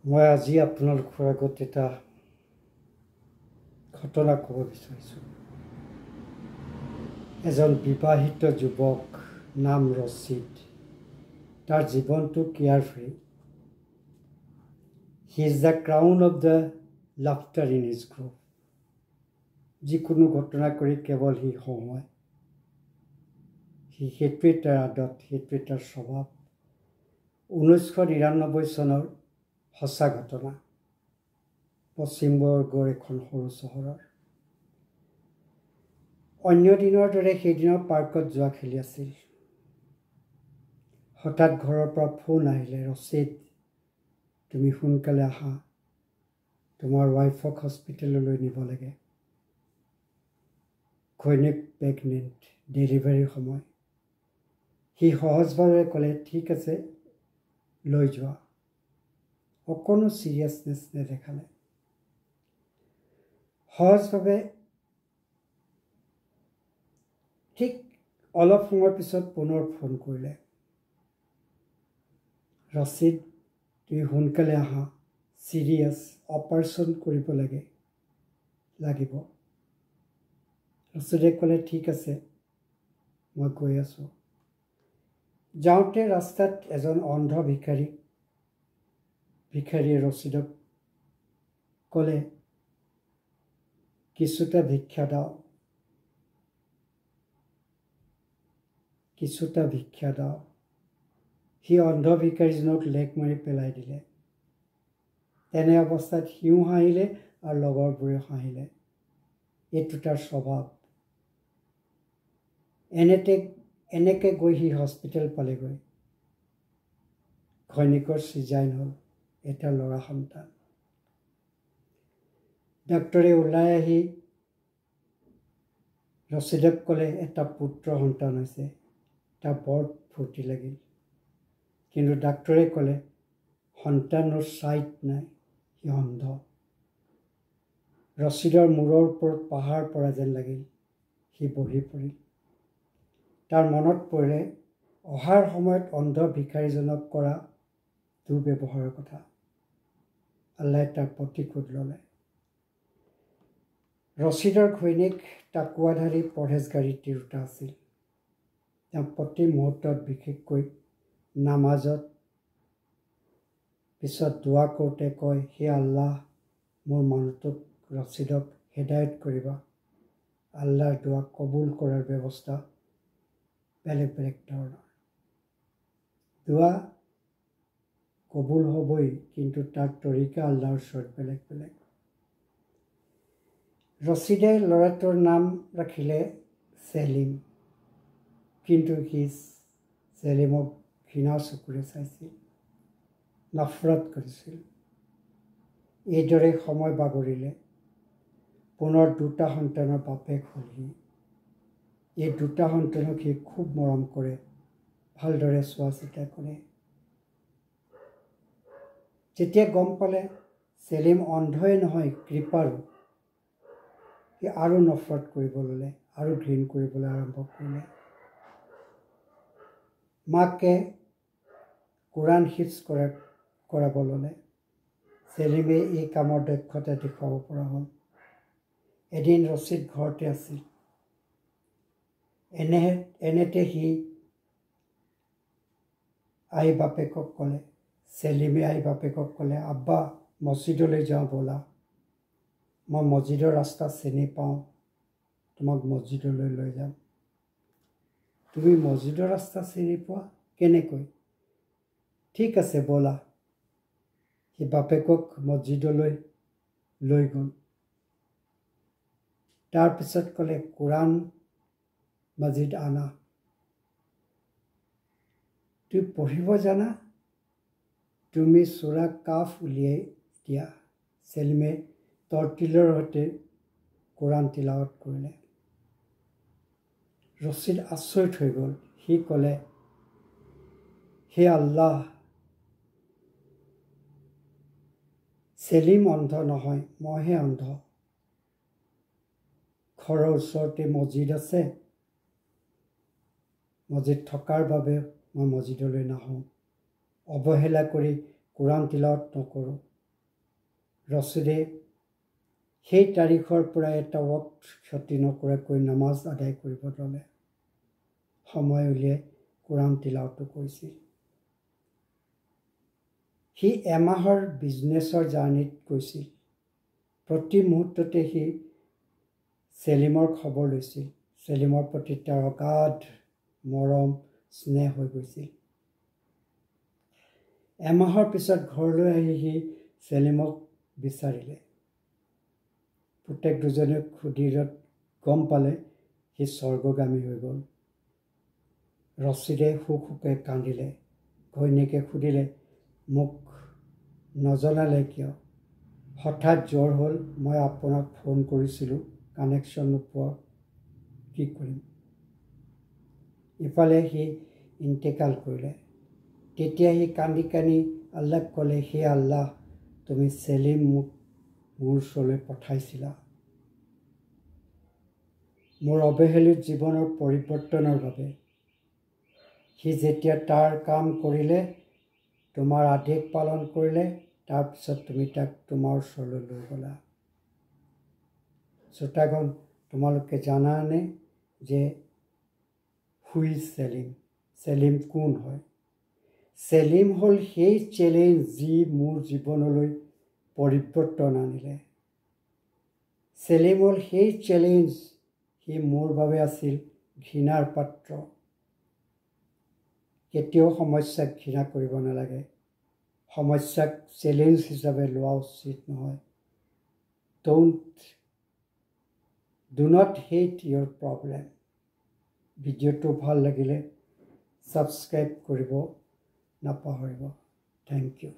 মই আজি আপোনালোকৰ আগত এটা ঘটনা ক'ব বিচাৰিছোঁ। এজন বিবাহিত যুৱক নাম ৰচিদ, তাৰ জীৱনটো carefree. He is the crown of the laughter in his group. যিকোনো ঘটনা কৰি কেৱল সি হহুৱায়। সেইটোৱে তাৰ আদত, সেইটোৱে তাৰ স্বভাৱ। 1999 চনৰ সঁচা ঘটনা, পশ্চিমবংগৰ এখন সৰু চহৰৰ। অন্য দিনৰ দৰে সেইদিনৰ পাৰ্কত যোৱা খেলি আছিল। হঠাৎ ঘৰৰ পৰা ফোন আহিলে, ৰচিদ তুমি সোনকালে আহা, তোমাৰ ৱাইফক হস্পিটেললৈ নিব লাগে। ঘৈণীয়েক প্ৰেগনেণ্ট, ডেলিভাৰীৰ সময়। সি সহজভাৱে ক'লে ঠিক আছে লৈ যোৱা। অকণো চিৰিয়াছনেছ নেদেখালে। সহজভাৱে ঠিক অলপ সময়ৰ পিছত পুনৰ ফোন কৰিলে, ৰচিদ তুমি সোনকালে আহা, চিৰিয়াছ, অপাৰেশ্যন কৰিব লাগিব। ৰচিদে ক'লে ঠিক আছে মই গৈ আছোঁ। যাওঁতে ৰাস্তাত এজন অন্ধ ভিক্ষাৰীয়ে ৰচিদক ক'লে কিছুটা ভিক্ষা দাও। সি অন্ধ ভিক্ষাৰীজনক লেক মাৰি পেলাই দিলে। তেনে অৱস্থাত সিও হাঁহিলে আৰু লগৰবোৰে হাঁহিলে। এইটো তাৰ স্বভাৱ। এনেকৈ গৈ সি হস্পিটেল পালেগৈ। ঘৈণীয়েকৰ চিজাৰিন হ'ল, এটা ল'ৰা সন্তান। ডাক্তৰে ওলাই আহি ৰচিদক ক'লে এটা পুত্ৰ সন্তান হৈছে। তাৰ বৰ ফূৰ্তি লাগিল, কিন্তু ডাক্তৰে ক'লে সন্তানৰ চাইট নাই, সি অন্ধ। ৰচিদৰ মূৰৰ ওপৰত পাহাৰ পৰা যেন লাগিল। সি বহি পৰিল। তাৰ মনত পৰিলে অহাৰ সময়ত অন্ধ ভিক্ষাৰীজনক কৰা দুৰ্ব্যৱহাৰৰ কথা। আল্লাহে তাৰ প্ৰতিশোধ ল'লে। ৰচিদৰ ঘৈণীয়েক টাকুৱাধাৰী পৰহেজগাৰী তিৰোতা আছিল। তেওঁ প্ৰতি মুহূৰ্তত, বিশেষকৈ নামাজত পিছত দোৱা কৰোঁতে কয়, হে আল্লাহ, মোৰ মানুহটোক ৰচিদক হেদায়ত কৰিবা। আল্লাহৰ দোৱা কবুল কৰাৰ ব্যৱস্থা বেলেগ বেলেগ ধৰণৰ। দোৱা কবুল হ'বই, কিন্তু তাৰ তৰিকা আল্লাহৰ ওচৰত বেলেগ বেলেগ। ৰচিদে ল'ৰাটোৰ নাম ৰাখিলে চেলিম, কিন্তু সি চেলিমক ঘৃণাৰ চকুৰে চাইছিল, নফৰত কৰিছিল। এইদৰে সময় বাগৰিলে। পুনৰ দুটা সন্তানৰ বাপেক হ'ল সি। এই দুটা সন্তানক সি খুব মৰম কৰে, ভালদৰে চোৱা চিতা কৰে। যেতিয়া গম পালে চেলিম অন্ধই নহয় কৃপাৰো, সি আৰু নফৰত কৰিব ল'লে, আৰু ঘৃণ কৰিবলৈ আৰম্ভ কৰিলে। মাকে কোৰাণ হিফজ কৰাব ল'লে। চেলিমে এই কামৰ দক্ষতা দেখুৱাব পৰা হ'ল। এদিন ৰচিদ ঘৰতে আছিল। এনেতে সি চেলিমে আহি বাপেকক ক'লে, আব্বা মছজিদলৈ যাওঁ ব'লা। মই মছজিদৰ ৰাস্তা চিনি পাওঁ, তোমাক মছজিদলৈ লৈ যাম। তুমি মছজিদৰ ৰাস্তা চিনি পোৱা? কেনেকৈ? ঠিক আছে ব'লা। সি বাপেকক মছজিদলৈ লৈ গ'ল। তাৰপিছত ক'লে কোৰাণ মছজিদ আনা। তুমি পঢ়িব জানা? তুমি চূৰা কাফ উলিয়াই দিয়া। চেলিমে তৰ্তিলৰ সৈতে কোৰাণ তিলাৱত কৰিলে। ৰচিদ আচৰিত হৈ গ'ল। সি ক'লে, হে আল্লাহ, চেলিম অন্ধ নহয়, মইহে অন্ধ। ঘৰৰ ওচৰতে মছজিদ আছে, মছজিদ থকাৰ বাবে মই মছজিদলৈ নাহোঁ। অৱহেলা কৰি কোৰাণ তিলাৱত নকৰোঁ। ৰচিদে সেই তাৰিখৰ পৰা এটা ৱক্ত ক্ষতি নকৰাকৈ নামাজ আদায় কৰিব ল'লে। সময় উলিয়াই কোৰাণ তিলাৱতো কৰিছিল। সি এমাহৰ বিজনেছৰ জাৰ্ণিত গৈছিল। প্ৰতি মুহূৰ্ততে সি চেলিমৰ খবৰ লৈছিল। চেলিমৰ প্ৰতি তাৰ অগাধ মৰম স্নেহ হৈ গৈছিল। এমাহৰ পিছত ঘৰলৈ আহি সি চেলিমক বিচাৰিলে। পুতেক দুজনে সুধিলত গম পালে সি স্বৰ্গগামী হৈ গ'ল। ৰচিদে সুখে কান্দিলে। ঘৈণীয়েকে সুধিলে, মোক নজনালে কিয়? হঠাৎ জ্বৰ হ'ল, মই আপোনাক ফোন কৰিছিলোঁ, কানেকশ্যন নোপোৱা, কি কৰিম? ইফালে সি ইন্তেকাল কৰিলে। তেতিয়া সি কান্দি কান্দি আল্লাহক ক'লে, হে আল্লাহ, তুমি চেলিম মোক মোৰ ওচৰলৈ পঠাইছিলা মোৰ অৱহেলিত জীৱনৰ পৰিৱৰ্তনৰ বাবে। সি যেতিয়া তাৰ কাম কৰিলে, তোমাৰ আদেশ পালন কৰিলে, তাৰপিছত তুমি তাক তোমাৰ ওচৰলৈ লৈ গ'লা। শ্ৰোতাগণ, তোমালোকে জানানে যে হু ইজ চেলিম? চেলিম কোন হয়? চেলিম হ'ল সেই চেলেঞ্জ যি মোৰ জীৱনলৈ পৰিৱৰ্তন আনিলে। চেলিম হ'ল সেই চেলেঞ্জ, সি মোৰ বাবে আছিল ঘৃণাৰ পাত্ৰ। কেতিয়াও সমস্যাক ঘৃণা কৰিব নালাগে। সমস্যাক চেলেঞ্জ হিচাপে লোৱা উচিত নহয়। Do not hate your problem. ভিডিঅ'টো ভাল লাগিলে ছাবস্ক্ৰাইব কৰিব নাপাহৰিব। Thank U.